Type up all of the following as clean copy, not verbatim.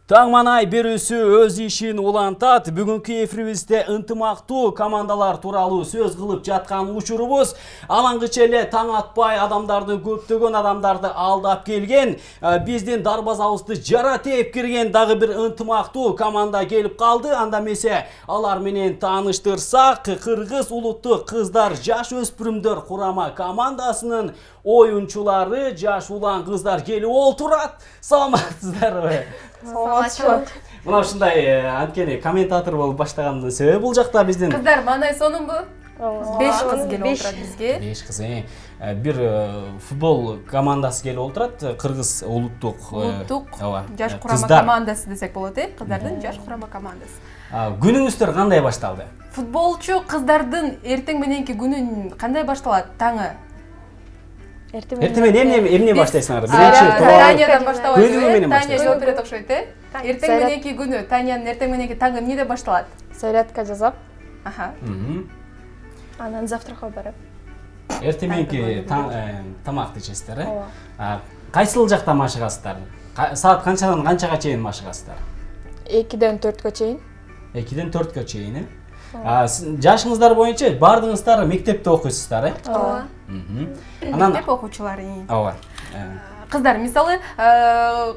Таңманай берүүсү өз ишин улантат. Бүгүнкү эфирибизде ынтымактуу командалар тууралуу сөз кылып жаткан учурубуз. Алаңгыча эле таң атпай адамдарды, көптөгөн адамдарды алдап келген, биздин дарбазабызды жара тээп кирген дагы бир ынтымактуу команда келип калды. Анда эмесе алар менен тааныштырсак, Кыргыз улуттук кыздар жаш өспүрүмдөр курама командасынын оюнчулары, жаш улан кыздар келип отурат. Саламатсыздарбы? Мына ушундай анткени комментатор болуп баштагандын себеби бул жакта биздин кыздар мандай сонунбу? 5 кыз келип отурат бизге. 5 кыз. Бир футбол командасы келип отурат. Кыргыз улуттук жаш курама командасы десек болот, кыздардын жаш курама командасы. Күнүңүздөр кандай башталды? Футболчу кыздардын эртең мененки күнүн кандай башталат? Таңы Эртең менен эмне баштайсыңар? Таниядан баштабайбы? Таня жооп берет окшойт, Эртең мененки күнү, Таниянын эртең мененки таңы эмнеде башталат? Зарядка жасап, анан завтракка барып. Эртең мененки тамакты жейсиздер, Кайсыл жакта машыгасыздар? Саат канчадан канчага чейин машыгасыздар? 2-ден 4-кө чейин. 2-ден 4-кө чейин. Жашыңыздар боюнча бардыңыздар мектепте окуйсуздар, Ооба. Мектеп окуучулары. Ооба. Кыздар, мисалы,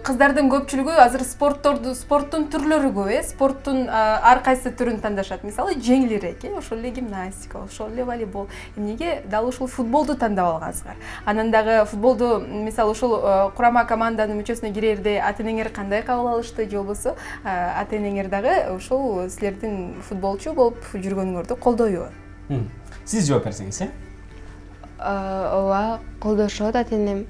кыздардын көпчүлүгү азыр спорттун түрлөрү көп, спорттун ар кайсы түрүн тандашат. Мисалы, жеңилирээк, ошол эле гимнастика, ошол эле волейбол. Эмнеге дал ушул футболду тандап алгансыздар? Анан дагы футболду, мисалы, ушул курама команданын мүчөсүнө кирерде ата-энеңер кандай кабыл алышты, же болбосо ата-энеңер дагы ушул силердин футболчу болуп жүргөнүңөрдү колдойбу? Сиз жооп берсеңиз, Ооба, колдошот ата-энем.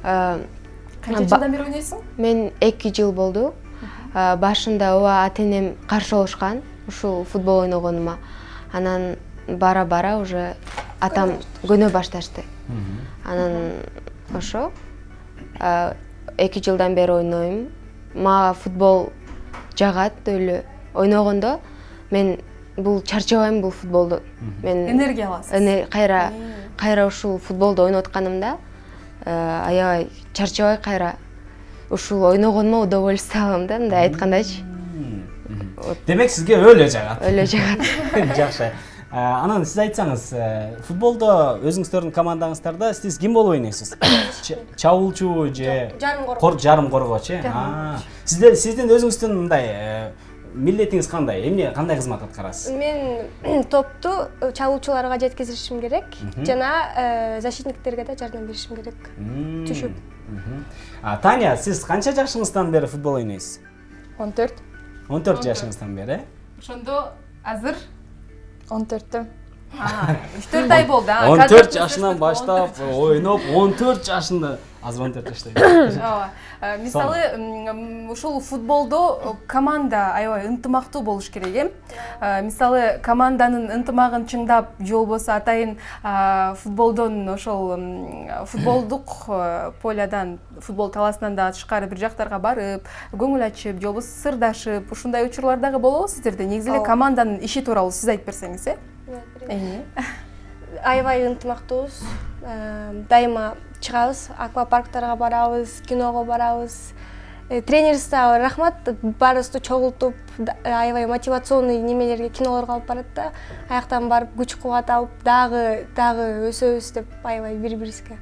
Канча жылдан бери ойнойсуң? Мен 2 жыл болду. Башында ата-энем каршы болушкан ушул футбол ойногонума. Анан бара-бара уже атам көнө башташты. Анан ошо 2 жылдан бери ойнойм. Мага футбол жагат эле. Ойногондо мен бул чарчабайм бул футболду. Мен энергия аласыз. Кайра ушул футболду ойноп атканымда аябай чарчабай кайра ушул ойногонума удовольствие алам да, мындай айткандайчы. Демек сизге өлө жагат. Өлө жагат. Жакшы. Анан сиз айтсаңыз, футболдо өзүңүздөрдүн командаңыздарда сиз ким болуп ойнойсуз? Чабуулчу же жарым коргоочу? Сиздин өзүңүздүн мындай милдетиңиз кандай? Эмне кандай кызмат аткарасыз? Мен топту чабуулчуларга жеткизишим керек жана защитниктерге да жардам беришим керек. Түшүп. Таня, сиз канча жашыңыздан бери футбол ойнойсуз? 14. 14 жашыңыздан бери. Ошондо азыр 14-тө. 3-4 ай болду. 14 жашынан баштап ойноп, 14 жашында азыр 14 жашта. Мисалы, ушул футболдо команда аябай ынтымактуу болуш керек, Мисалы, команданын ынтымагын чыңдап, же болбосо атайын футболдон ошол футболдук полядан, футбол таласынан да тышкары бир жактарга барып, көңүл ачып, же болбосо сырдашып, ушундай учурлар дагы болобу сиздерде? Негизи эле команданын иши тууралуу сиз айтып берсеңиз, Аябай ынтымактуубуз. Дайыма чыгабыз, аквапарктарга барабыз, киного барабыз. Тренерибизге рахмат, баарыбызды чогултуп, аябай мотивационный немелерге, кинолорго алып барат да, аяктан барып күч кубат алып, дагы өсөбүз деп аябай бири-бирибизге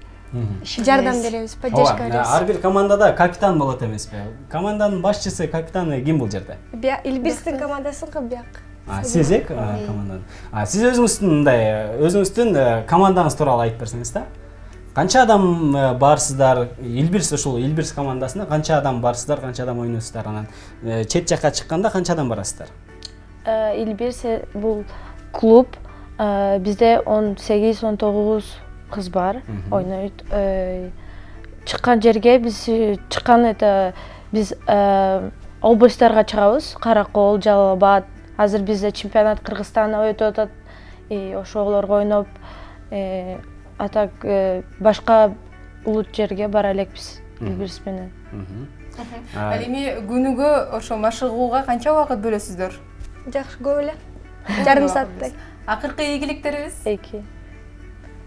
жардам беребиз, поддержка беребиз. Ар бир командада капитан болот эмеспи? Команданын башчысы, капитаны ким бул жерде? Илбирстин командасыныкы бияк. Сиз команданын. Сиз өзүңүздүн командаңыз тууралуу айтып берсеңиз да? Канча адам барсыздар? Илбирс ушул Илбирс командасына канча адам барсыздар, канча адам ойнойсуздар? Анан чет жакка чыкканда канча адам барасыздар? Илбирс бул клуб. Бизде 18-19 кыз бар, ойнойт. Чыккан жерге биз биз областтарга чыгабыз. Каракол, Жалал-Абад. Азыр бизде чемпионат Кыргызстанда өтүп атат. Ошолорго ойноп, атак башка улут жерге бара элекпиз Илбирс менен. Ал эми күнүгө ошо машыгууга канча убакыт бөлөсүздөр? Жакшы, көп эле. Жарым сааттай. Акыркы ийгиликтерибиз? 2.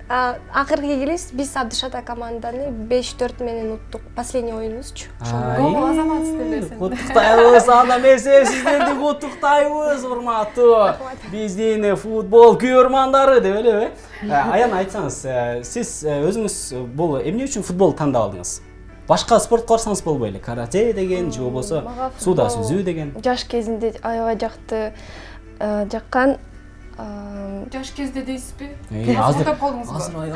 Акыркы келебиз, биз Абдышата команданы 5-4 менен уттук. Последний оюнубузчу. Гол азамат стелесин. Куттуктайбыз, анда эмесе сиздерди куттуктайбыз, урматтуу биздин футбол күйөрмандары деп элеби? Аян айтсаңыз, сиз өзүңүз бул эмне үчүн футбол тандап алдыңыз? Башка спортко барсаңыз болбой эле, карате деген же болбосо сууда сүзүү деген. Жаш кезинде аябай жаккан. Жаш кезде дейсизби? Азыр калдыңызбы?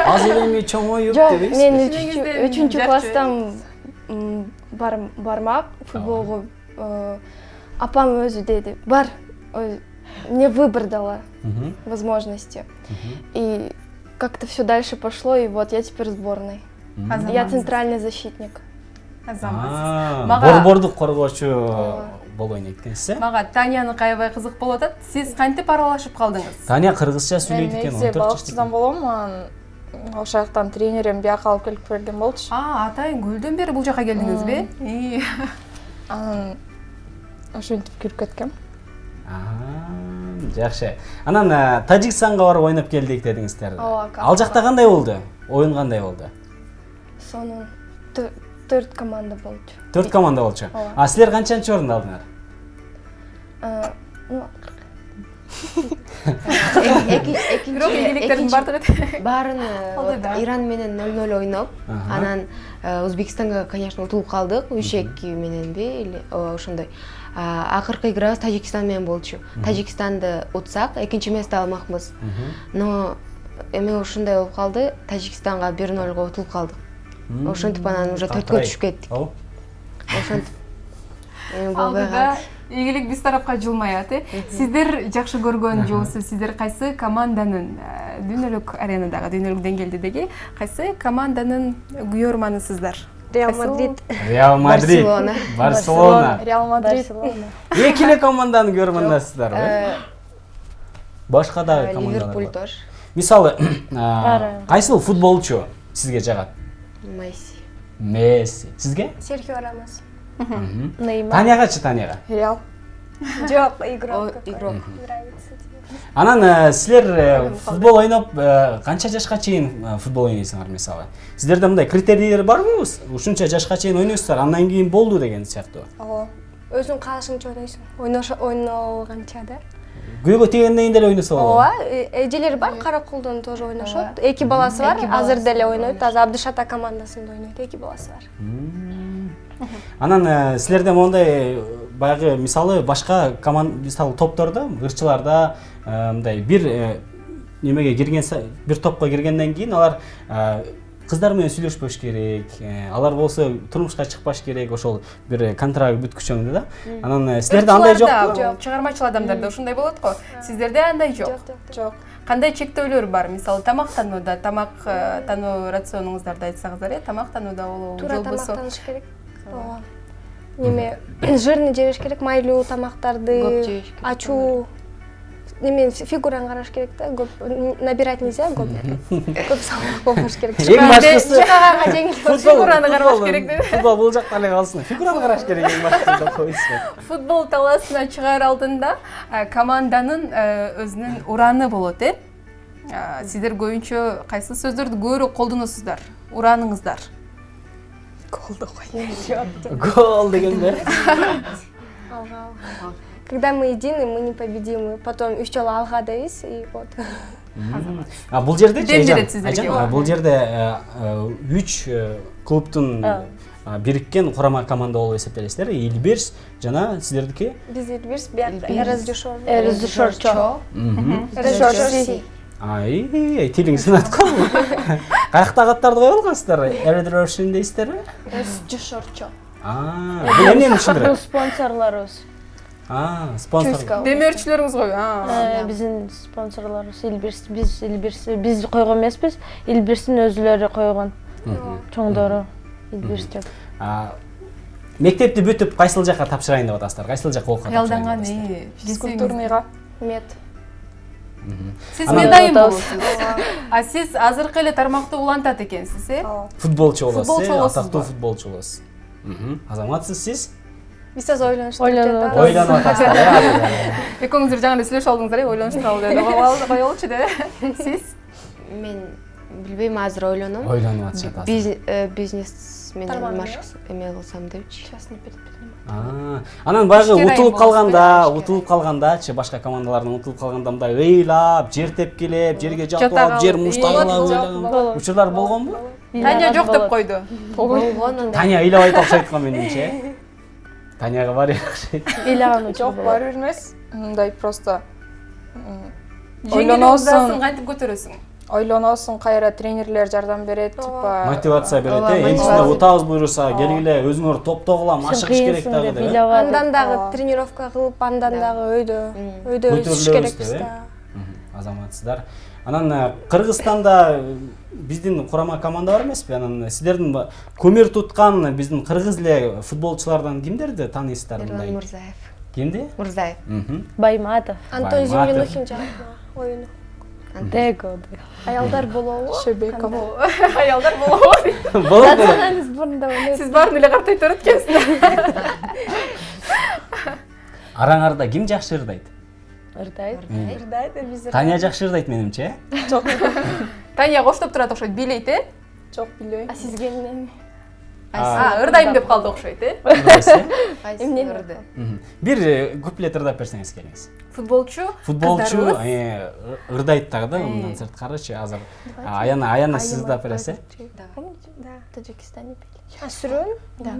азыр эми чоңоюп Жок, дебейсизби? мен Кичинеңизде 3-чү жакчу. класстан бармак футболго. Апам өзү деди, бар, мне выбор дала возможности. И как-то все дальше пошло, и вот я теперь в сборной. Я центральный защитник. Азамат. Борбордук коргоочу болоюн экенсиз. Мага Танянын аябай кызык болуп атат. Сиз кантип аралашып калдыңыз? Таня кыргызча Мен сүйлөйт экен, негизи 14 жаштагы. балыкчыдан болом, анан ошол жактан тренерим бияка алып келип берген болчу. Атайын Гүлдөн бери бул жака келдиңизби? Анан ошентип кирип кеткем. Жакшы. Анан Тажикстанга барып ойноп келдик дедиңиздер. Ооба, Ал жакта кандай болду? Оюн кандай болду? Сонун 4 команда болчу. 4 команда болчу. Силер канчанчы орунду алдыңар? Бирок ийгиликтердин баардыгы баарын Алды да. Иран менен 0-0 ойноп, анан Өзбекстанга, конечно, утулуп калдык, 3-2 мененби или ошондой. Акыркы играбыз Тажикстан менен болчу. Тажикстанды утсак, экинчи место алмакпыз. Но эми ушундай болуп калды, Тажикстанга 1-0 утулуп калдык. Ошентип анан уже 4-кө түшүп кеттик. Ошентип эми болбой алдыда калды. ийгилик биз тарапка жылмаят. Сиздер жакшы көргөн же болбосо сиздер кайсы команданын дүйнөлүк аренадагы, дүйнөлүк деңгээлдеги кайсы команданын күйөрманысыздар? Реал Мадрид. Реал Мадрид, Барселона. Реал Мадрид. Эки эле команданын көрмөндасыздарбы? Башка дагы командалар Ливерпуль бар. тоже. Мисалы, кайсыл футболчу сизге жагат? Месси. Сизге? Серхио Рамос. Неймар. Танягачы, Таняга. Реал. Жок, игрок. Игрок. Нравится. Анан силер футбол ойноп канча жашка чейин футбол ойнойсуңар мисалы? Сиздерде мындай критерийлер барбы? Ушунча жашка чейин ойнойсуздар, андан кийин болду деген сыяктуу. Ооба. Өзүң каалашыңча ойнойсуң. Ойноганча да. Көйгө тигенден кийин деле ойносо болот. Ооба, эжелери бар, Каракулдун тоже ойношот. Эки баласы бар, азыр деле ойнойт. Азыр Абдышата командасында ойнойт, эки баласы бар. Анан силерде мондай баягы мисалы башка команда, мисалы топтордо, ырчыларда мындай бир немеге кирген, бир топко киргенден кийин алар кыздар менен сүйлөшпөш керек, алар болсо турмушка чыкпаш керек, ошол бир контракт бүткүчөңдө да. Анан силерде андай жокпу? Чыгармачыл адамдарда ушундай болот го. Сиздерде андай жок. Жок. Кандай чектөөлөр бар? Мисалы тамактанууда, тамак тануу рационуңуздарды айтсаңыздар, тамактанууда болобу, Туура тамактаныш керек. Ооба. Неме жирный жебеш керек, майлуу тамактарды, ачуу немен фигураны караш керек да, көп набирать нельзя, көп салмак болбош керек. Эң башкысы чыгаганга жеңил фигураны караш керек деп. Футбол бул жакта эле калсын. Фигураны караш керек эң башкысы деп койсун. Футбол талаасына чыгаар алдында команданын өзүнүн ураны болот, Сиздер көбүнчө кайсы сөздөрдү көбүрөөк колдоносуздар? Ураныңыздар. Гол дегенде. Когда мы едины, мы непобедимы. Потом 3 жолу алга дейбиз и вот. Бул жерде Дем берет сиздерге. бул жерде 3 клубтун бириккен курама команда болуп эсептелесиздер. Илбирс жана сиздердики? Биз Илбирс, биякта Эрзжошор. Эрзжошорчо. Эрзжошор. Тилиңиз сынат калды. Каякта каттарды кое алгансыздар? Эрзжошор дейсиздерби? Эрзжошорчо. Бул эмнени түшүндүрөт? Спонсорлорубуз. Спонсор. Демөөрчүлөрүңүз го. Биздин спонсорлорубуз Илбирс. Биз койгон эмеспиз. Илбирстин өзүлөрү койгон. Чоңдору Илбирс деп. Мектепти бүтүп кайсыл жакка тапшырайын деп атасыздар? Кайсыл жакка окууга тапшырайын деп Аялданган атасыздар? Физкультурныйга. Мед. Сиз медайым болосуз. Сиз азыркы эле тармакты улантат экенсиз, Футболчу болосуз, Футболчу болосуз атактуу ба? футболчу болосуз. Азаматсыз сиз? Биз азыр ойлонуштук. Ойлонуп атасыздар. Экөөңүздөр жаңы эле сүйлөшүп алдыңыздар, ойлонуштуралы деп. Коелучу деп. Сиз? Мен билбейм, азыр ойлоном. Ойлонуп атышат азыр. Бизнес менен машык эме кылсам депчи. Частный предприниматель. Анан баягы Ишкер утулуп айым калгандачы, башка командалардын утулуп калганда мындай ыйлап, жер тепкилеп, жерге жатып алып, жер муштагылап ыйлаган учурлар болгонбу? Таня жок деп койду. Болгон андай. Таня ыйлабайт окшойт го менимче. Таняга бар окшойт. ыйлаган учур Жок, болот. бар бермес. Мындай просто Ойлоносуң, кантип көтөрөсүң? ойлоносуң, кайра тренерлер жардам берет, типа Мотивация берет, эмчине утабыз буйруса, келгиле өзүңөр топтогула, машыгыш керек дагы деп. Андан дагы тренировка кылып, андан дагы өйдө өсүш керекпиз да. Азаматсыздар. Анан Кыргызстанда биздин курама команда бар эмеспи? Анан сиздердин көмүр туткан биздин кыргыз эле футболчулардан кимдерди тааныйсыздар Ерлан мындай? Мурзаев. Кимди? Мурзаев. Байматов. Антон Землянухин жагат оюну. Дего. Аялдар болобу? Шебеков. Аялдар болобу? Болот. Национальный сборунда ойнойт. Сиз баарын эле картайт өткөнсүз. Араңарда ким жакшы ырдайт? Ырдайт. Таня жакшы ырдайт менимче. Таня коштоп турат окшойт, бийлейт, Жок, билбейм. А сизге эмне? Ырдайм деп калды окшойт, Эмне ырды? Бир куплет ырдап берсеңиз келиңиз. Футболчу, Футболчу кыздарыбыз. ырдайт дагы да, мындан сырткарычы азыр. Аяна сиз ырдап бересиз. Помните? Да. В Таджикистане пели. Сүрүн? Да.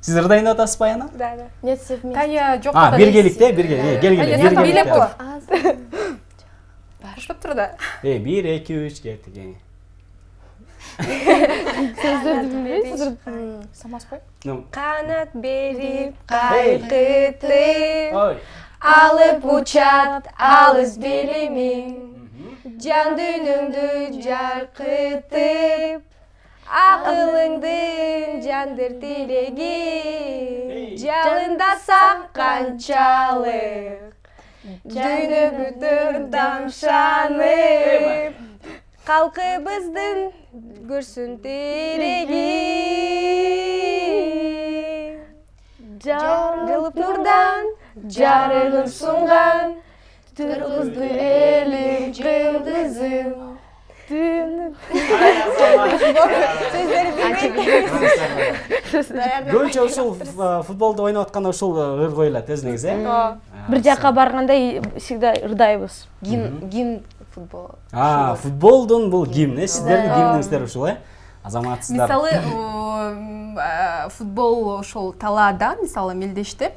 Сиз ырдайын деп атасызбы Аяна? Да. Нет, все вместе. Таня жок. Биргеликте, келгиле. Таня бийлеп кой. Аз. Коштоп тур да. 1 2 3 кеттик. Сөздөрдү билбейсиз? Самаспай. Канат берип, кайкытып, Ой. алып учат, алыс белими. Жан дүйнөңдү жаркытып, акылыңдын жандыр тилеги. Жалындасаң канчалык, дүйнө бүтүр дамшанып, калкыбыздын көрсүн тиреги. Кылып нурдан жарыгын сунган, тургузду элим жылдызым. Көбүнчө ушул футболду ойноп атканда ушул ыр коюлат өзүңүз, Бир жака барганда всегда ырдайбыз. Гимн футбол. Футболдун бул гимн, сиздердин гимниңиздер ушул, азаматсыздар. Мисалы, футбол ошол талаада, мисалы Мелдеште,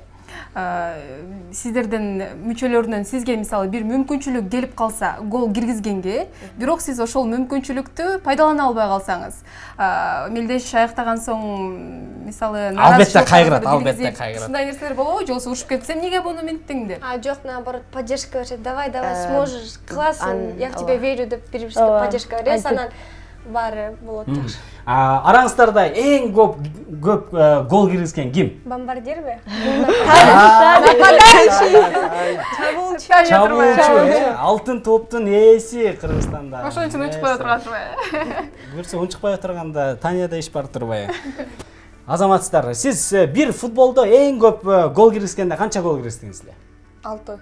сиздердин мүчөлөрүнөн сизге мисалы бир мүмкүнчүлүк келип калса гол киргизгенге, бирок сиз ошол мүмкүнчүлүктү пайдалана албай калсаңыз, Мелдеш аяктаган соң мисалы Албетте кайгырат, албетте кайгырат. Ушундай нерселер болобу, же болбосо урушуп кетсем, эмнеге буну минттиң деп? Жок, наоборот, поддержка берет. Давай, сможешь, классно, я в тебя верю деп бир-бирибизге поддержка беребиз, анан баары болот жакшы. Араңыздарда эң көп гол киргизген ким? Бомбардирби? Чабуулчу, алтын топтун ээси Кыргызстанда. Ошон үчүн унчукпай отургансызбы? Көрсө унчукпай отурганда Таняда иш бар турбайбы? Азаматсыздар, сиз бир футболдо эң көп гол киргизгенде канча гол киргиздиңиз эле? 6.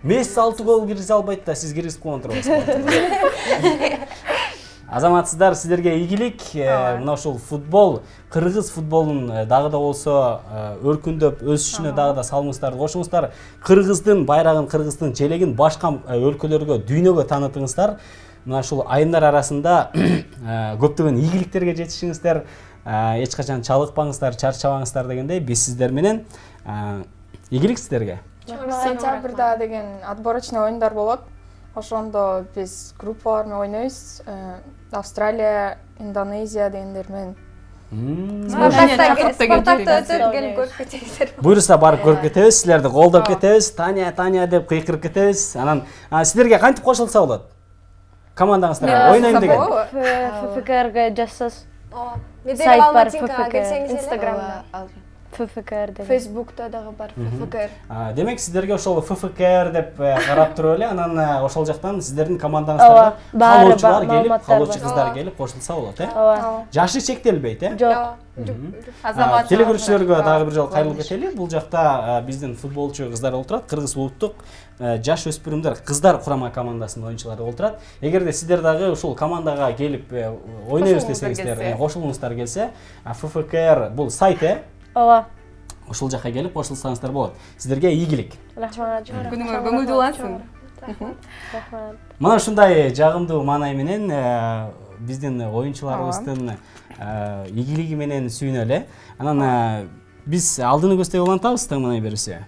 Месси 6 гол киргизе албайт да, сиз киргизип койгон турбайсызбы? Азаматсыздар, сиздерге ийгилик. Мына ушул футбол, кыргыз футболунун дагы да болсо өркүндөп өсүшүнө дагы да салымыңыздарды кошуңуздар. Кыргыздын байрагын, кыргыздын желегин башка өлкөлөргө, дүйнөгө таанытыңыздар. Мына ушул айымдар арасында көптөгөн ийгиликтерге жетишиңиздер. Эч качан чалыкпаңыздар, чарчабаңыздар дегендей, биз сиздер менен ийгилик сиздерге. Сентябрда деген отборочный оюндар болот. Ошондо биз группалар менен ойнойбуз. Австралия, Индонезия дегендер менен. Спартакта өтөп келип көрүп кетесиздер. Буйруса барып көрүп кетебиз, силерди колдоп кетебиз. Таня деп кыйкырып кетебиз. Анан сиздерге кантип кошулса болот? Командаңыздарга ойнойм деген. ФФКРге жазсаңыз. Меделя Алматинкага келсеңиз, Инстаграмда. ФФКР деген. Фейсбукта дагы бар ФФКР. Демек сиздерге ошол ФФКР деп карап туруп эле, анан ошол жактан сиздердин командаңыздарга калоочулар келип, калоочу кыздар келип кошулса болот, Ооба. Жашы чектелбейт, Жок. Телекөрүүчүлөргө дагы бир жолу кайрылып кетели. Бул жакта биздин футболчу кыздар олтурат, Кыргыз улуттук жаш өспүрүмдөр кыздар курама командасынын оюнчулары олтурат. Эгерде сиздер дагы ушул командага келип ойнойбуз десеңиздер, кошулуңуздар келсе, ФФКР бул сайт, Ооба. ошол жака келип кошулсаңыздар болот. Сиздерге ийгилик. Рахмат. Күнүңөр көңүлдүү улансын. Рахмат. Мына ушундай жагымдуу маанай менен биздин оюнчуларыбыздын ийгилиги менен сүйүнөлү. Анан биз алдыны көздөй улантабыз таңманай берүүсү.